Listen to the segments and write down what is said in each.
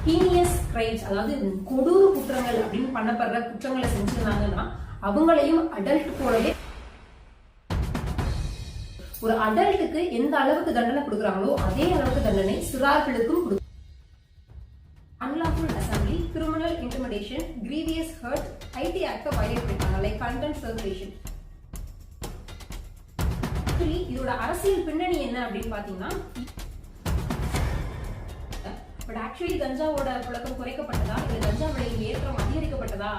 Heinous crimes, அதாவது கொடூர குற்றங்கள் அப்படின்னு பண்ணப்படுற குற்றங்களை செஞ்சிருந்தாங்கன்னா அவங்களையும் அடல்ட் போலவே ஒரு அடல்ட்டுக்கு எந்த அளவுக்கு தண்டனை கொடுக்குறாங்களோ அதே அளவுக்கு தண்டனை சிறார்களுக்கும் கொடுக்கும். Unlawful assembly, criminal intimidation, grievous hurt, IT act violate பண்ணிட்டாங்க, லைக் கண்டென்ட் சர்க்குலேஷன். இதோட அரசியல் பின்னணி என்ன அப்படின்னு பாத்தீங்கன்னா, பட் ஆக்சுவலி கஞ்சாவோட புழக்கம் குறைக்கப்பட்டதா இல்ல கஞ்சா விலையில் ஏற்றம் அதிகரிக்கப்பட்டதா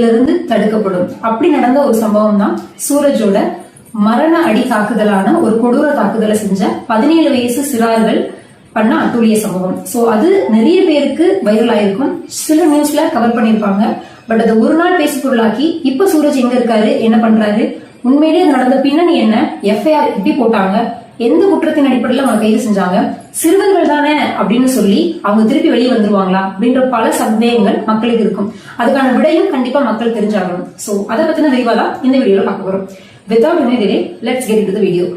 இருந்து தடுக்கப்படும். அப்படி நடந்த ஒரு சம்பவம் தான் சூரஜோட மரண அடி தாக்குதலான ஒரு கொடூர தாக்குதலை செஞ்ச 17 வயசு சிறார்கள் பண்ண அட்டூழிய சம்பவம். சோ அது நிறைய பேருக்கு வைரல் ஆயிருக்கும், சில நியூஸ்ல கவர் பண்ணிருப்பாங்க. பட் அது ஒரு நாள் பேசு பொருளாக்கி இப்ப சூரஜ் எங்க இருக்காரு, என்ன பண்றாரு, உண்மையிலேயே நடந்த பின்னணி என்ன, எஃப்ஐஆர் எப்படி போட்டாங்க, எந்த குற்றத்தின் அடிப்படையில் அவங்க கைது செஞ்சாங்க, சிறுவர்கள் தானே அப்படின்னு சொல்லி அவங்க திருப்பி வெளியே வந்துருவாங்களா அப்படின்ற பல சந்தேகங்கள் மக்களுக்கு இருக்கும். அதுக்கான விடையும் கண்டிப்பா மக்கள் தெரிஞ்சாகணும். சோ அதை பத்தின விரிவா தான் இந்த வீடியோல பார்க்க போறோம். Without any delay let's get into the video.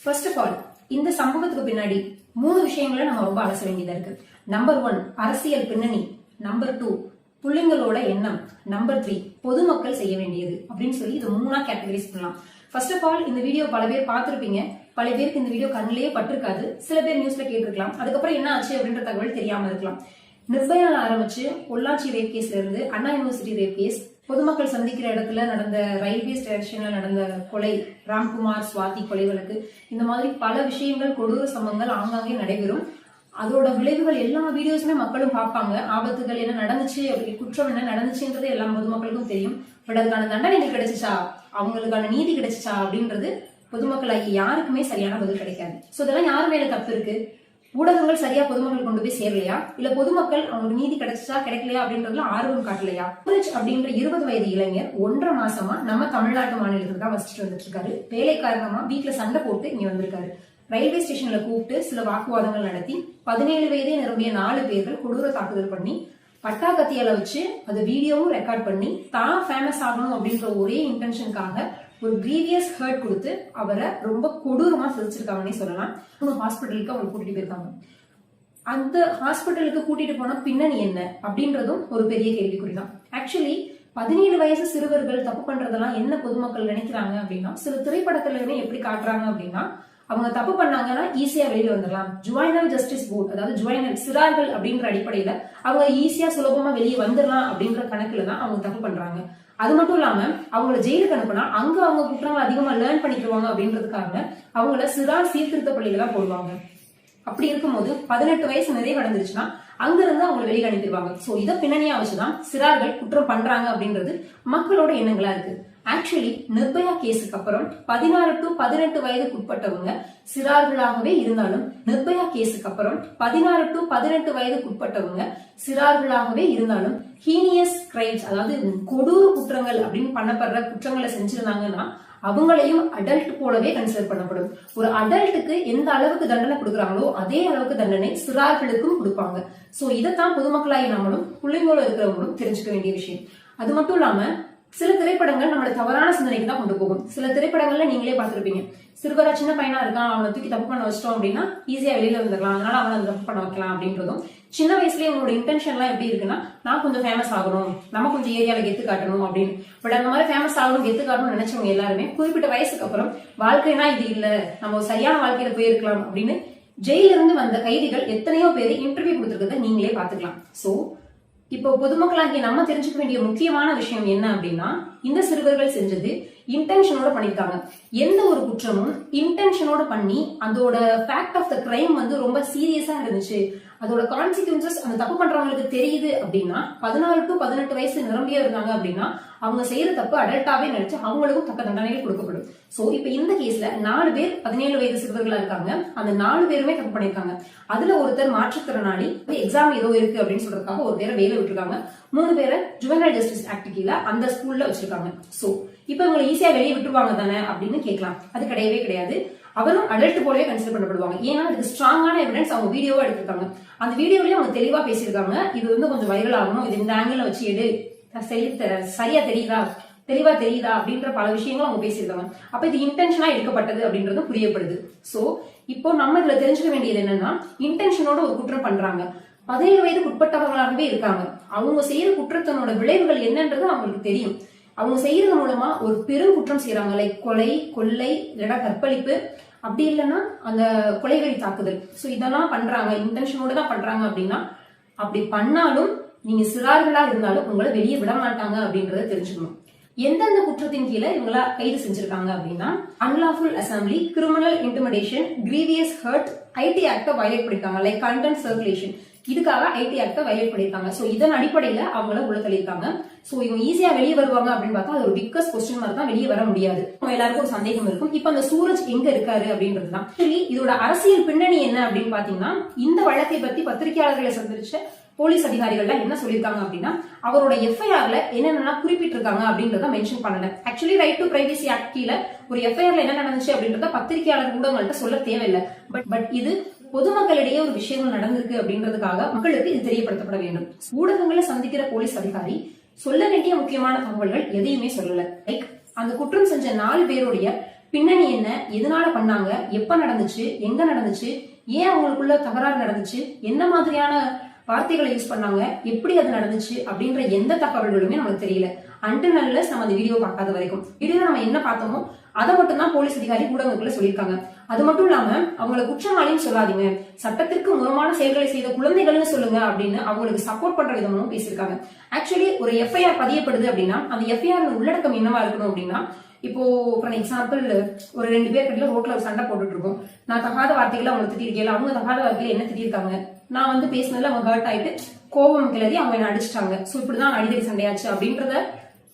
First of all, இந்த சம்பவத்துக்கு பின்னாடி 3 விஷயங்களை நம்ம ரொம்ப அலச வேண்டியதா இருக்கு. நம்பர் 1 அரசியல் பின்னணி, நம்பர் 2 பிள்ளைங்களோட எண்ணம், நம்பர் 3 பொதுமக்கள் செய்ய வேண்டியது அப்படின்னு சொல்லி இது 3ஆ கேட்டகரைஸ் பண்ணலாம். ஃபர்ஸ்ட் ஆஃப் ஆல், இந்த வீடியோ பல பேர் பார்த்திருப்பீங்க, பல பேருக்கு இந்த வீடியோ கண்ணிலேயே பட்டிருக்காது, சில பேர் நியூஸ்ல கேட்டிருக்கலாம், அதுக்கப்புறம் என்ன ஆச்சு அப்படின்ற தகவல் தெரியாம இருக்கலாம். நிர்பயால ஆரம்பிச்சு பொள்ளாச்சி ரேப் கேஸ்ல இருந்து அண்ணா யூனிவர்சிட்டி ரேப் கேஸ், பொதுமக்கள் சந்திக்கிற இடத்துல நடந்த ரயில்வே ஸ்டேஷன்ல நடந்த கொலை, ராம்குமார் சுவாதி கொலை வழக்கு, இந்த மாதிரி பல விஷயங்கள், கொடூர சம்பவங்கள் ஆங்காங்கே நடைபெறும். அதோட விளைவுகள் எல்லா வீடியோஸுமே மக்களும் பார்ப்பாங்க. ஆபத்துகள் என்ன நடந்துச்சு, அப்படி குற்றம் என்ன நடந்துச்சுன்றது எல்லா பொதுமக்களுக்கும் தெரியும். பட் அதுக்கான தண்டனைகள் கிடைச்சிச்சா, அவங்களுக்கான நீதி கிடைச்சிச்சா அப்படின்றது பொதுமக்கள் யாருக்குமே சரியான பதில் கிடைக்காது. சோ இதெல்லாம் யாரு மேல தப்பு இருக்கு? ஊடகங்கள் சரியா பொதுமக்கள் கொண்டு போய் சேரலையா, இல்ல பொதுமக்கள் அவங்களுக்கு நீதி கிடைச்சா கிடைக்கலையா அப்படின்றதுல ஆர்வம் காட்டலையா? அப்படின்ற 20 வயது இளைஞர் 1.5 மாசமா நம்ம தமிழ்நாட்டு மாநிலத்துக்கு தான் வசிச்சுட்டு வந்துட்டு இருக்காரு. வேலை காரணமா வீட்டுல சண்டை போட்டு இங்க வந்திருக்காரு. ரயில்வே ஸ்டேஷன்ல கூப்பிட்டு சில வாக்குவாதங்கள் நடத்தி 17 வயதே நிரம்பிய 4 பேர்கள் கொடூர தாக்குதல் பண்ணி பட்டா கத்தியால வச்சு அது வீடியோவும் ரெக்கார்ட் பண்ணி தான் ஃபேமஸ் ஆகணும் அப்படின்ற ஒரே இன்டென்ஷனுக்காக ஒரு கிரீவியஸ் ஹர்ட் கொடுத்து அவரை ரொம்ப கொடூரமா சிரிச்சிருக்காங்கன்னே சொல்லலாம். ஹாஸ்பிட்டலுக்கு அவங்க கூட்டிட்டு போயிருக்காங்க. அந்த ஹாஸ்பிட்டலுக்கு கூட்டிட்டு போன பின்னணி என்ன அப்படின்றதும் ஒரு பெரிய கேள்விக்குறிதான். ஆக்சுவலி 17 வயசு சிறுவர்கள் தப்பு பண்றதெல்லாம் என்ன பொதுமக்கள் நினைக்கிறாங்க அப்படின்னா, சில திரைப்படத்துல எப்படி காட்டுறாங்க அப்படின்னா, அவங்க தப்பு பண்ணாங்கன்னா ஈஸியா வெளியில வந்துடலாம், ஜுவைனல் ஜஸ்டிஸ் போர்ட், அதாவது ஜுவைனல் சிறார்கள் அப்படின்ற அடிப்படையில அவங்க ஈஸியா சுலபமா வெளியே வந்துடலாம் அப்படின்ற கணக்குல தான் அவங்க தப்பு பண்றாங்க. அது மட்டும் இல்லாம அவங்கள ஜெயிலுக்கு அனுப்புனா அங்க அவங்க குற்றங்கள் அதிகமா லேர்ன் பண்ணிக்குவாங்க அப்படின்றதுக்காக அவங்கள சிறார் சீர்திருத்த பள்ளியில தான் போடுவாங்க. அப்படி இருக்கும்போது 18 வயசு நிறைவடைஞ்சிருச்சுன்னா அங்க இருந்து அவங்க வெளியில அனுப்பிடுவாங்க. சோ இதை பின்னணியா வச்சுதான் சிறார்கள் குற்றம் பண்றாங்க அப்படின்றது மக்களோட எண்ணங்களா இருக்கு. ஆக்சுவலி நிர்பயா கேஸுக்கு அப்புறம் 16 to 18 வயதுக்குட்பட்டவங்க சிறார்களாகவே இருந்தாலும், நிர்பயா கேஸுக்கு அப்புறம் 16 to 18 வயதுக்குட்பட்டவங்க சிறார்களாகவே இருந்தாலும் ஹீனியஸ் கிரைம்ஸ், அதாவது கொடூர குற்றங்கள் அப்படின்னு பண்ணப்படுற குற்றங்களை செஞ்சிருந்தாங்கன்னா அவங்களையும் அடல்ட் போலவே கன்சிடர் பண்ணப்படும். ஒரு அடல்ட்டுக்கு எந்த அளவுக்கு தண்டனை கொடுக்குறாங்களோ அதே அளவுக்கு தண்டனை சிறார்களுக்கும் கொடுப்பாங்க. சோ இதைத்தான் பொதுமக்களாகி நம்மளும் பிள்ளைங்களோட இருக்கிறவங்களும் தெரிஞ்சுக்க வேண்டிய விஷயம். அது மட்டும் இல்லாம சில திரைப்படங்கள் நம்மளோட தவறான சிந்தனைக்கு தான் கொண்டு போகும். சில திரைப்படங்கள்ல நீங்களே பார்த்திருப்பீங்க, சிறுவரா சின்ன பையனா இருக்கான், அவனை தூக்கி தப்பு பண்ண வச்சிட்டோம் அப்படின்னா ஈஸியா வெளியில வந்துடலாம், அதனால அவனை தப்பு பண்ண வைக்கலாம் அப்படின்றதும், சின்ன வயசுலயே உங்களோட இன்டென்ஷன் எல்லாம் எப்படி இருக்குன்னா, நான் கொஞ்சம் ஃபேமஸ் ஆகணும், நம்ம கொஞ்சம் ஏரியால கெத்து காட்டணும் அப்படின்னு. பட் அந்த மாதிரி ஃபேமஸ் ஆகணும், கெத்து காட்டணும்னு நினைச்சவங்க எல்லாருமே குறிப்பிட்ட வயசுக்கு அப்புறம் வாழ்க்கைனா இது இல்ல, நம்ம சரியான வாழ்க்கையில போயிருக்கலாம் அப்படின்னு ஜெயில இருந்து வந்த கைதிகள் எத்தனையோ பேர் இன்டர்வியூ கொடுத்துருக்கத நீங்களே பாத்துக்கலாம். சோ இப்போ பொதுமக்களாகிய நம்ம தெரிஞ்சுக்க வேண்டிய முக்கியமான விஷயம் என்ன அப்படின்னா, இந்த சிறுவர்கள் செஞ்சது இன்டென்ஷனோட பண்ணிருக்காங்க. எந்த ஒரு குற்றமும் இன்டென்ஷனோட பண்ணி அதோட ஃபேக்ட் ஆஃப் த கிரைம் ரொம்ப சீரியஸா இருந்துச்சு, அதோட கான்சிக்வன்சஸ் அந்த தப்பு பண்றவங்களுக்கு தெரியுது அப்படின்னா, 16 to 18 வயசு நிரம்பியா இருந்தாங்க அப்படின்னா அவங்க செய்யற தப்பு அடல்ட்டாவே நினைச்சு அவங்களுக்கும் தக்க தண்டனைகள் கொடுக்கப்படும். சோ இப்ப இந்த கேஸ்ல 4 பேர் 17 வயது சிறுவர்களா இருக்காங்க. அந்த 4 பேருமே தப்பு பண்ணிருக்காங்க. அதுல ஒருத்தர் மாற்றுத்திறனாளி, எக்ஸாம் ஏதோ இருக்கு அப்படின்னு சொல்றதுக்காக ஒரு பேரை வேலை விட்டுருக்காங்க. 3 பேரை ஜுவெனல் ஜஸ்டிஸ் ஆக்ட் கீழ அந்த ஸ்கூல்ல வச்சிருக்காங்க. சோ இப்ப இவங்களை ஈஸியா வெளியே விட்டுருவாங்க தானே அப்படின்னு கேட்கலாம். அது கிடையவே கிடையாது. அவரும் அடல்ட் போலவே கன்சிடர் பண்ணப்படுவாங்க. ஏன்னா அதுக்கு ஸ்ட்ராங்கான எவிடன்ஸ் அவங்க வீடியோவா எடுத்திருக்காங்க. அந்த வீடியோலயும் அவங்க தெளிவா பேசியிருக்காங்க, இது கொஞ்சம் வைரல் ஆகணும், இது இந்த ஆங்கிள் வச்சு எடு, சரியா தெரியுதா, தெளிவா தெரியுதா அப்படின்ற பல விஷயங்களும் அவங்க பேசியிருக்காங்க. அப்ப இது இன்டென்ஷனா எடுக்கப்பட்டது அப்படின்றது புரியப்படுது. சோ இப்போ நம்ம இதுல தெரிஞ்சுக்க வேண்டியது என்னன்னா, இன்டென்ஷனோட ஒரு குற்றம் பண்றாங்க, 17 வயதுக்கு உட்பட்டவங்களாகவே இருக்காங்க, அவங்க செய்யற குற்றத்தினோட விளைவுகள் என்னன்றது அவங்களுக்கு தெரியும். அவங்க செய்யறது மூலமா ஒரு பெரும் குற்றம் செய்யறாங்க, லைக் கொலை, கொள்ளை, இல்லைன்னா கற்பழிப்பு, அப்படி இல்லைன்னா அந்த கொலைவெறி தாக்குதல். சோ இதெல்லாம் பண்றாங்க, இன்டென்ஷனோட தான் பண்றாங்க அப்படின்னா, அப்படி பண்ணாலும் நீங்க சிறார்களா இருந்தாலும் உங்களை வெளியே விட மாட்டாங்க அப்படின்றத தெரிஞ்சுக்கணும். எந்தெந்த குற்றத்தின் கீழே இவங்கள கைது செஞ்சிருக்காங்க அப்படின்னா, unlawful assembly, criminal intimidation, grievous hurt, IT act violate பண்ணிருக்காங்க, லைக் கண்டென்ட் சர்க்குலேஷன், இதுக்காக ஐடி ஆக்ட வயலேட் பண்ணிருக்காங்க. சோ இதன் அடிப்படையில அவங்கள உள்ள தள்ளியிருக்காங்க. சோ இவங்க ஈஸியா வெளியே வருவாங்க அப்படின்னு பார்த்தா அது ஒரு பிக்கஸ்ட் கொஸ்டின் மாதிரி தான், வெளியே வர முடியாது. எல்லாருக்கும் ஒரு சந்தேகம் இருக்கும், இப்ப அந்த சூரஜ் எங்க இருக்காரு அப்படின்றதுதான். இதோட அரசியல் பின்னணி என்ன அப்படின்னு பாத்தீங்கன்னா, இந்த வழக்கை பத்தி பத்திரிகையாளர்களை சந்திச்ச போலீஸ் அதிகாரிகள் என்ன சொல்லியிருக்காங்க அப்படின்னா, அவரோட எஃப்ஐஆர்ல என்னென்ன குறிப்பிட்டிருக்காங்க அப்படின்றத மென்ஷன் பண்ணல. Actually right to privacy act கீழ ஒரு எஃப்ஐஆர்ல என்ன நடந்துச்சு அப்படின்றத பத்திரிகையாளர் ஊடகங்கள்ட்ட சொல்ல தேவையில்லை. பட் இது பொதுமக்களிடையே ஒரு விஷயங்கள் நடந்திருக்கு அப்படின்றதுக்காக மக்களுக்கு இது தெரியப்படுத்தப்பட வேண்டும். ஊடகங்களை சந்திக்கிற போலீஸ் அதிகாரி சொல்ல வேண்டிய முக்கியமான தகவல்கள் எதையுமே சொல்லல. லைக் அந்த குற்றம் செஞ்ச 4 பேருடைய பின்னணி என்ன, எதனால பண்ணாங்க, எப்ப நடந்துச்சு, எங்க நடந்துச்சு, ஏன் அவங்களுக்குள்ள தகராறு நடந்துச்சு, என்ன மாதிரியான வார்த்தைகளை யூஸ் பண்ணாங்க, எப்படி அது நடந்துச்சு அப்படின்ற எந்த தகவல்களுமே நமக்கு தெரியல. அன்டில் அன்லெஸ் நம்ம அந்த வீடியோ பார்க்காத வரைக்கும். வீடியோல நம்ம என்ன பார்த்தோமோ அதை மட்டும் தான் போலீஸ் அதிகாரி ஊடகங்களுக்குள்ள சொல்லியிருக்காங்க. அது மட்டும் இல்லாம அவங்களை குற்றவாளின்னு சொல்லாதீங்க, சட்டத்திற்கு முரணான செயல்களை செய்த குழந்தைகள்னு சொல்லுங்க அப்படின்னு அவங்களுக்கு சப்போர்ட் பண்ற விதமும் பேசியிருக்காங்க. ஆக்சுவலி ஒரு எஃப்ஐஆர் பதியப்படுது அப்படின்னா அந்த எஃப்ஐஆர் உள்ளடக்கம் என்னவா இருக்கணும் அப்படின்னா, இப்போ ஃபார் எக்ஸாம்பிள் ஒரு 2 பேர் கிட்ட ரோட்ல ஒரு சண்டை போட்டுட்டு இருக்கோம், நான் தகாத வார்த்தைகளை அவங்க திட்டிருக்கேன், அவங்க தகாத வார்த்தையில என்ன திட்டிருக்காங்க, நான் வந்து பேசினதுல அவங்க ஹர்ட் ஆயிட்டு கோபம் கிளறி அவங்க என்ன அடிச்சிட்டாங்க, சோ இப்படிதான் அடிதடி சண்டையாச்சு அப்படின்றத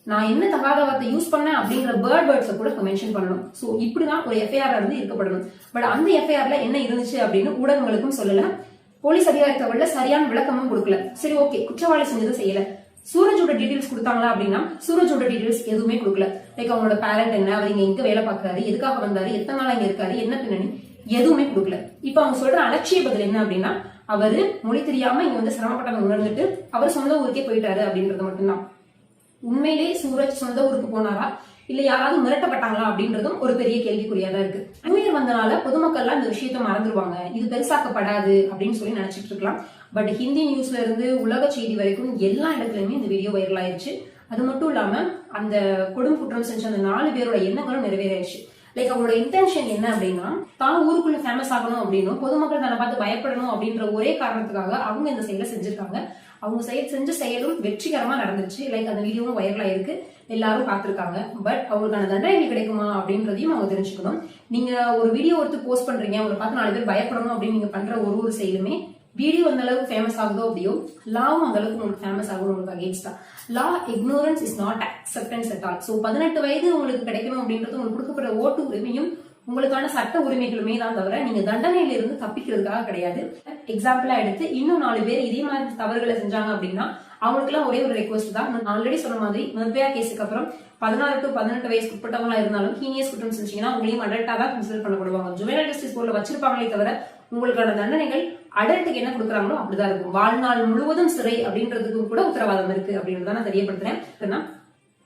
நான் என்ன தகாத வார்த்தை யூஸ் பண்ணேன் அப்படிங்கிற வேர்ட்ஸை கூட மென்ஷன் பண்ணணும். சோ இப்படிதான் ஒரு எஃப்ஐஆர் இருந்து இருக்கப்படணும். பட் அந்த எஃப்ஐஆர்ல என்ன இருந்துச்சு அப்படின்னு ஊடகங்களுக்கும் சொல்லல, போலீஸ் அதிகாரி தகவல்ல சரியான விளக்கமும் கொடுக்கல. சரி ஓகே, குற்றவாளி செஞ்சதை செய்யல, சூரஜோட டீடைல்ஸ் கொடுத்தாங்களா அப்படின்னா சூரஜோட டீடைல்ஸ் எதுவுமே கொடுக்கல. லைக் அவங்களோட பேரண்ட் என்ன, அவர் இங்க எங்க வேலை பார்க்கறாரு, எதுக்காக வந்தாரு, எத்தனை நாள் இங்க இருக்காரு, என்ன பின்னணி, எதுவுமே கொடுக்கல. இப்ப அவங்க சொல்ற அலட்சிய பதில் என்ன அப்படின்னா, அவரு மொழி தெரியாம இங்க வந்து சிரமப்பட்டவங்க உணர்ந்துட்டு அவர் சொந்த ஊருக்கே போயிட்டாரு அப்படின்றது மட்டும்தான். உண்மையிலேயே சூரஜ் சொந்த ஊருக்கு போனாரா இல்ல யாராவது மிரட்டப்பட்டாங்களா அப்படின்றதும் ஒரு பெரிய கேள்விக்குறியாதான் இருக்கு. நியூ இயர் வந்தனால பொதுமக்கள்லாம் இந்த விஷயத்த மறந்துடுவாங்க, இது பெருசாக்கப்படாது அப்படின்னு சொல்லி நினைச்சிட்டு இருக்கலாம். பட் ஹிந்தி நியூஸ்ல இருந்து உலக செய்தி வரைக்கும் எல்லா இடத்துலயுமே இந்த வீடியோ வைரல் ஆயிடுச்சு. அது மட்டும் இல்லாம அந்த கொடும் குற்றம் செஞ்ச அந்த 4 பேரோட எண்ணங்களும் நிறைவேறிடுச்சு. லைக் அவங்களோட இன்டென்ஷன் என்ன அப்படின்னா, தான் ஊருக்குள்ள ஃபேமஸ் ஆகணும் அப்படின்னும் பொதுமக்கள் தன்னை பார்த்து பயப்படணும் அப்படின்ற ஒரே காரணத்துக்காக அவங்க இந்த செயலை செஞ்சிருக்காங்க. அவங்க செஞ்ச செயலும் வெற்றிகரமா நடந்துருச்சு. லைக் அந்த வீடியோவும் வைரல் ஆயிருக்கு, எல்லாரும் பார்த்திருக்காங்க. பட் அவங்களுக்கான தண்டனை கிடைக்குமா அப்படின்றதையும் அவங்க தெரிஞ்சுக்கணும். நீங்க ஒரு வீடியோ எடுத்து போஸ்ட் பண்றீங்க, உங்களை பார்த்து 4 பேர் பயப்படணும் அப்படின்னு நீங்க பண்ற ஒரு செயலுமே வீடியோ அந்த அளவுக்கு ஃபேமஸ் ஆகுதோ அப்படியோ லாவும் அந்த அளவுக்கு உங்களுக்கு ஃபேமஸ் ஆகும். உங்களுக்கு against a law ignorance is not acceptance at all. So 18 வயது உங்களுக்கு கிடைக்கணும் அப்படின்றது உங்களுக்கு கொடுக்கப்படுற ஓட்டு உரிமையும் உங்களுக்கான சட்ட உரிமைகளுமே தான் தவிர நீங்க தண்டனையில இருந்து தப்பிக்கிறதுக்காக கிடையாது. எக்ஸாம்பிளா எடுத்து இன்னும் 4 பேர் இதே மாதிரி தவறுகளை செஞ்சாங்க அப்படின்னா அவங்களுக்கு எல்லாம் ஒரே ஒரு ரெக்வஸ்ட் தான். நான் ஆல்ரெடி சொன்ன மாதிரி நிர்பயா கேஸுக்கு அப்புறம் 16 to 18 வயசுக்கு உட்பட்டவங்களா இருந்தாலும் ஹீனியஸ் குற்றம் செஞ்சீங்கன்னா உங்களையும் அடல்ட்டா தான் கன்சிடர் பண்ணப்படுவாங்க. ஜுவெனல் ஜஸ்டிஸ் போர்ட்ல வச்சிருப்பாங்களே தவிர உங்களுக்கான தண்டனைகள் அடல்ட்டுக்கு என்ன கொடுக்குறாங்களோ அப்படிதான் இருக்கும். வாழ்நாள் முழுவதும் சிறை அப்படின்றதுக்கும் கூட உத்தரவாதம் இருக்கு அப்படின்னு தான் நான் தெரியப்படுத்துறேன்.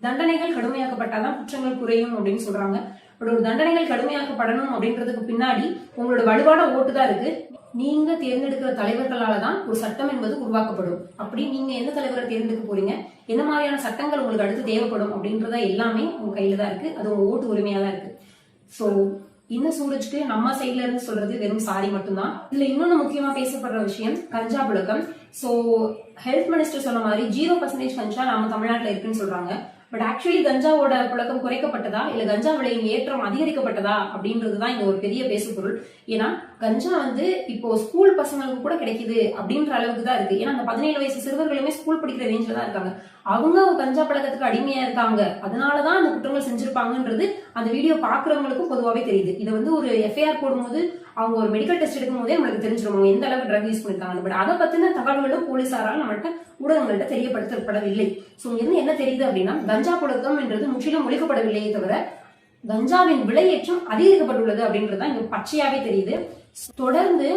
தண்டனைகள் கடுமையாக்கப்பட்டாதான் குற்றங்கள் குறையும் அப்படின்னு சொல்றாங்க. ஒரு தண்டனைகள் கடுமையாக்கப்படணும் அப்படின்றதுக்கு பின்னாடி உங்களோட வலுவான ஓட்டு தான் இருக்கு. நீங்க தேர்ந்தெடுக்கிற தலைவர்களாலதான் ஒரு சட்டம் என்பது உருவாக்கப்படும். அப்படி நீங்க எந்த தலைவரை தேர்ந்தெடுக்க போறீங்க, என்ன மாதிரியான சட்டங்கள் உங்களுக்கு அடுத்து தேவைப்படும் அப்படின்றத எல்லாமே உங்க கையில தான் இருக்கு. அது உங்க ஓட்டு உரிமையா தான் இருக்கு. சோ இந்த சூரஜ்க்கு நம்ம சைட்ல இருந்து சொல்றது வெறும் சாரி மட்டும்தான். இதுல இன்னொன்னு முக்கியமா பேசப்படுற விஷயம் கஞ்சா புழக்கம். சோ ஹெல்த் மினிஸ்டர் சொன்ன மாதிரி 0% கஞ்சா நம்ம தமிழ்நாட்டுல இருக்குன்னு சொல்றாங்க. பட் ஆக்சுவலி கஞ்சாவோட புழக்கம் குறைக்கப்பட்டதா இல்ல கஞ்சா விலையின் ஏற்றம் அதிகரிக்கப்பட்டதா அப்படின்றதுதான் இங்க ஒரு பெரிய பேசுபொருள். ஏன்னா கஞ்சா வந்து இப்போ ஸ்கூல் பசங்களுக்கு கூட கிடைக்குது அப்படின்ற அளவுக்கு தான் இருக்கு. ஏன்னா அந்த 17 வயசு சிறுவர்களுமே ஸ்கூல் படிக்கிற ரேஞ்சில தான் இருக்காங்க. அவங்க கஞ்சா பழக்கத்துக்கு அடிமையா இருக்காங்க, அதனாலதான் அந்த குற்றங்கள் செஞ்சிருப்பாங்கன்றது அந்த வீடியோ பாக்குறவங்களுக்கும் பொதுவாவே தெரியுது. இதை வந்து ஒரு எஃப்ஐஆர் போடும்போது அவங்க ஒரு மெடிக்கல் டெஸ்ட் எடுக்கும் போதே நம்மளுக்கு தெரிஞ்சிருவாங்க எந்த அளவுக்கு ட்ரக் யூஸ் பண்ணிருக்காங்க. பட் அதை பத்தின தகவல்களும் போலீசாரால் நம்மள்ட்ட ஊடகங்கள்ட்ட தெரியப்படுத்தப்படவில்லை. சோ இங்க என்ன தெரியுது அப்படின்னா, கஞ்சா புழக்கம் என்றது முற்றிலும் ஒழிக்கப்படவில்லையே தவிர கஞ்சாவின் விலையேற்றம் அதிகரிக்கப்பட்டுள்ளது அப்படின்றதுதான் இங்க பச்சையாவே தெரியுது. தொடர்ந்து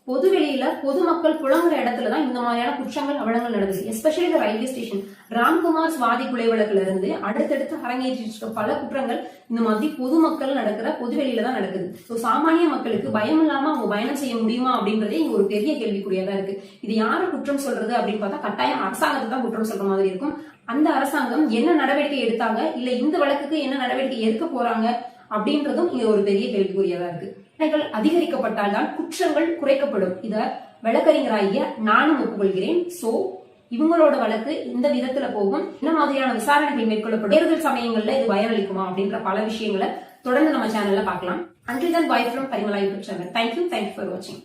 பொதுவெளியில பொதுமக்கள் புலங்குற இடத்துலதான் இந்த மாதிரியான குற்றங்கள் அவலங்கள் நடக்குது. எஸ்பெஷலி இந்த ரயில்வே ஸ்டேஷன் ராம்குமார் சுவாதி கொலை வழக்குல இருந்து அடுத்தடுத்து அரங்கேற்றிட்டு பல குற்றங்கள் இந்த மாதிரி பொதுமக்கள் நடக்கிற பொதுவெளியில தான் நடக்குது. சோ சாமானிய மக்களுக்கு பயம் இல்லாம அவங்க பயணம் செய்ய முடியுமா அப்படின்றதே இங்க ஒரு பெரிய கேள்விக்குறியாதான் இருக்கு. இது யாரு குற்றம் சொல்றது அப்படின்னு பார்த்தா கட்டாயம் அரசாங்கத்தை தான் குற்றம் சொல்ற மாதிரி இருக்கும். அந்த அரசாங்கம் என்ன நடவடிக்கை எடுத்தாங்க, இல்ல இந்த வழக்குக்கு என்ன நடவடிக்கை எடுக்க போறாங்க அப்படின்றதும் இங்க ஒரு பெரிய கேள்விக்குரியதா இருக்கு. அதிகரிக்கப்பட்டால் தான் குற்றங்கள் குறைக்கப்படும். இத வழக்கறிஞராகிய நானும் ஒப்புக்கொள்கிறேன். சோ இவங்களோட வழக்கு இந்த விதத்துல போகும். என்ன மாதிரியான விசாரணைகள் மேற்கொள்ளப்படும், தேர்தல் சமயங்கள்ல இது பயனளிக்குமா அப்படின்ற பல விஷயங்களை தொடர்ந்து நம்ம சேனல்ல பார்க்கலாம். Until then, bye from Parimala YouTube channel. Thank you for watching.